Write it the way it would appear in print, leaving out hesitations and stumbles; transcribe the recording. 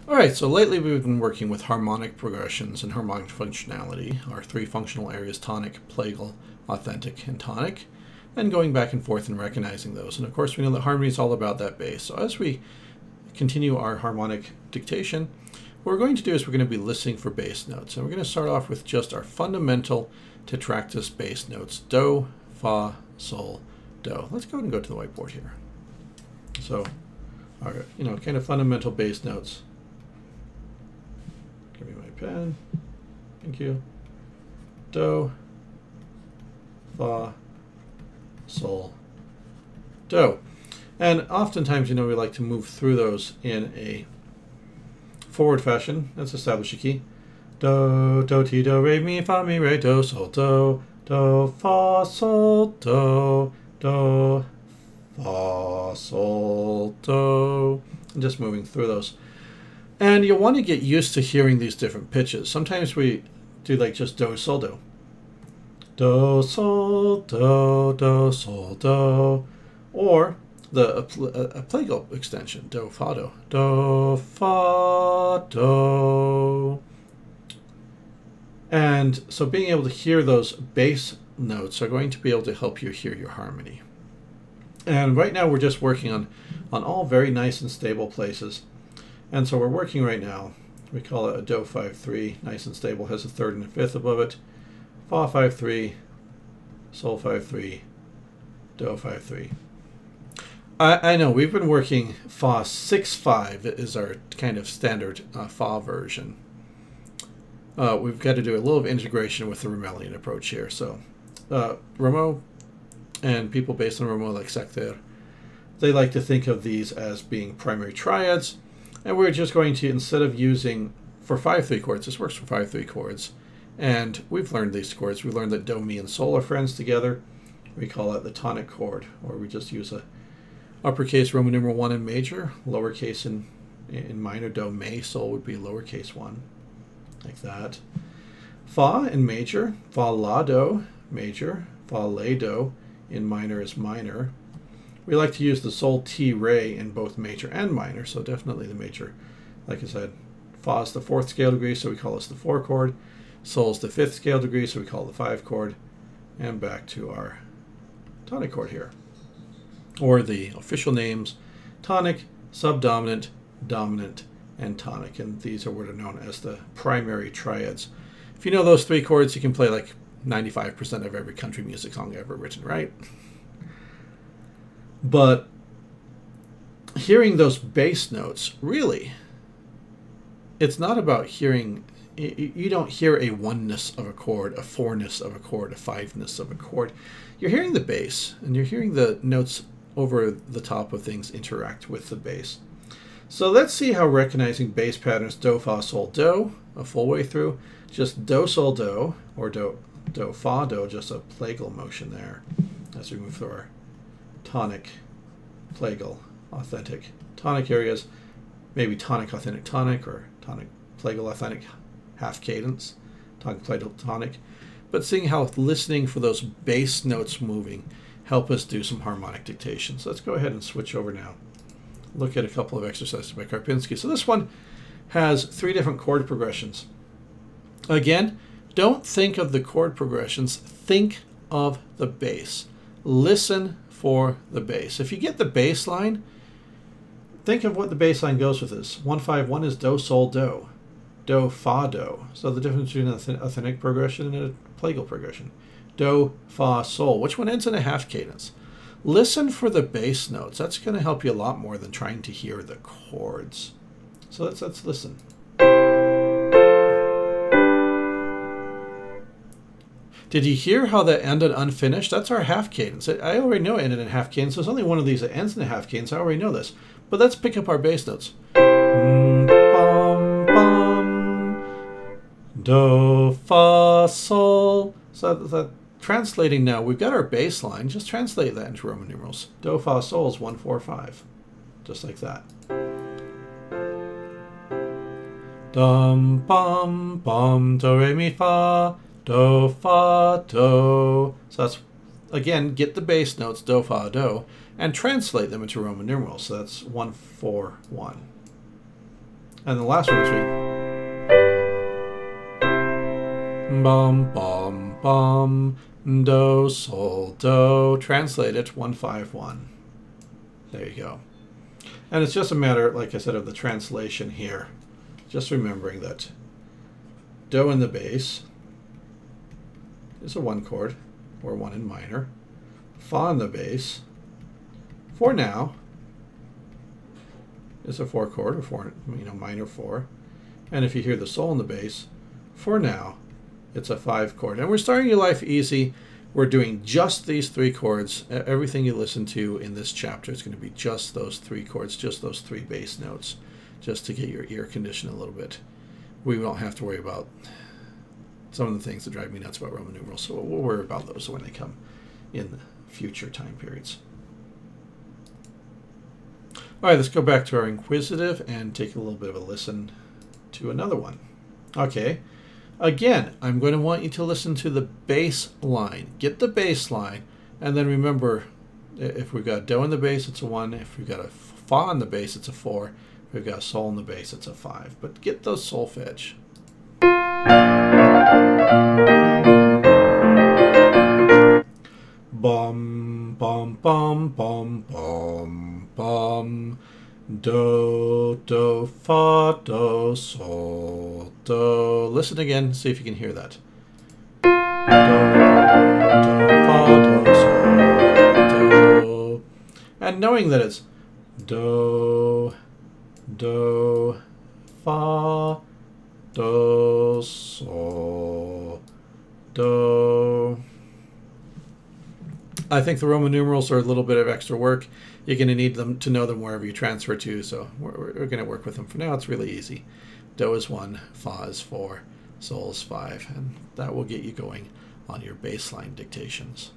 Alright, so lately we've been working with harmonic progressions and harmonic functionality, our three functional areas, tonic, plagal, authentic, and tonic, and going back and forth and recognizing those. And of course we know that harmony is all about that bass. So as we continue our harmonic dictation, what we're going to do is we're going to be listening for bass notes. And we're going to start off with just our fundamental Tetractys bass notes, do, fa, sol, do. Let's go ahead and go to the whiteboard here. So, our, kind of fundamental bass notes. Give me my pen. Thank you. Do, fa, sol, do. And oftentimes, we like to move through those in a forward fashion. Let's establish a key. Do, do, ti, do, re, mi, fa, mi, re, do, sol, do, fa, sol, do, fa, sol, do. And just moving through those. And you'll want to get used to hearing these different pitches. Sometimes we do like just do, sol, do. Do, sol, do, sol, do. Or a plagal extension, do, fa, do. Do, fa, do. And so being able to hear those bass notes are going to be able to help you hear your harmony. And right now we're just working on all very nice and stable places. And so we're working right now, we call it a do 5-3, nice and stable, has a third and a fifth above it. Fa 5-3, sol 5-3, do 5-3. I know we've been working fa 6-5 is our kind of standard fa version. We've got to do a little integration with the Romellian approach here. So Rameau and people based on Rameau like Secter, they like to think of these as being primary triads. And we're just going to, instead of using for 5-3 chords, this works for 5-3 chords. And we've learned these chords. We learned that do, mi, and sol are friends together. We call that the tonic chord, or we just use a uppercase Roman numeral 1 in major, lowercase in minor. Do, me, sol would be lowercase 1, like that. Fa in major, fa, la, do, major, fa, la, do in minor is minor. We like to use the sol, ti, re in both major and minor, so definitely the major. Like I said, fa is the 4th scale degree, so we call this the 4 chord. Sol is the 5th scale degree, so we call it the 5 chord. And back to our tonic chord here. Or the official names, tonic, subdominant, dominant, and tonic. And these are what are known as the primary triads. If you know those 3 chords, you can play like 95% of every country music song ever written, right? But hearing those bass notes, really, it's not about hearing, you don't hear a oneness of a chord, a fourness of a chord, a fiveness of a chord. You're hearing the bass, and you're hearing the notes over the top of things interact with the bass. So let's see how recognizing bass patterns do, fa, sol, do, a full way through, just do, sol, do, or do, fa, do, just a plagal motion there as we move through our tonic, plagal, authentic, tonic areas, maybe tonic, authentic, tonic, or tonic, plagal, authentic, half cadence, tonic, plagal, tonic. But seeing how listening for those bass notes moving help us do some harmonic dictation. So let's go ahead and switch over now. Look at a couple of exercises by Karpinski. So this one has 3 different chord progressions. Again, don't think of the chord progressions, think of the bass. Listen for the bass. If you get the bass line, think of what the bass line goes with this. 1-5-1 is do, sol, do. Do, fa, do. So the difference between an authentic progression and a plagal progression. Do, fa, sol. Which one ends in a half cadence? Listen for the bass notes. That's going to help you a lot more than trying to hear the chords. So let's listen. Did you hear how that ended unfinished? That's our half cadence. I already know it ended in half cadence. There's only one of these that ends in a half cadence. I already know this. But let's pick up our bass notes. Do, fa, sol. So translating now, we've got our bass line. Just translate that into Roman numerals. Do, fa, sol is 1, 4, 5. Just like that. Dum, bum, bum, do, re, mi, fa. Do, fa, do. So that's, again, get the bass notes, do, fa, do, and translate them into Roman numerals. So that's 1, 4, 1. And the last one is bum, bum, bum, do, sol, do. Translate it 151. There you go. And it's just a matter, like I said, of the translation here. Just remembering that do in the bass is a 1 chord, or 1 in minor. Fa in the bass, for now, is a 4 chord, or 4, minor 4. And if you hear the sol in the bass, for now, it's a 5 chord. And we're starting your life easy. We're doing just these 3 chords. Everything you listen to in this chapter is going to be just those 3 chords, just those 3 bass notes, just to get your ear conditioned a little bit. We won't have to worry about some of the things that drive me nuts about Roman numerals, so we'll worry about those when they come in future time periods. All right, let's go back to our inquisitive and take a little bit of a listen to another one. Okay. Again, I'm going to want you to listen to the bass line. Get the bass line, and then remember, if we've got do in the bass, it's a 1. If we've got a fa in the bass, it's a 4. If we've got a sol in the bass, it's a 5. But get those solfege. Bum, bum, bum, bum, bum, bum. Do, do, fa, do, sol, do. Listen again, see if you can hear that. Do, do, fa, do, sol, do. And knowing that it's do, do, fa, do, sol, do. I think the Roman numerals are a little bit of extra work. You're going to need them to know them wherever you transfer to, so we're going to work with them. For now, it's really easy. Do is 1, fa is 4, sol is 5, and that will get you going on your baseline dictations.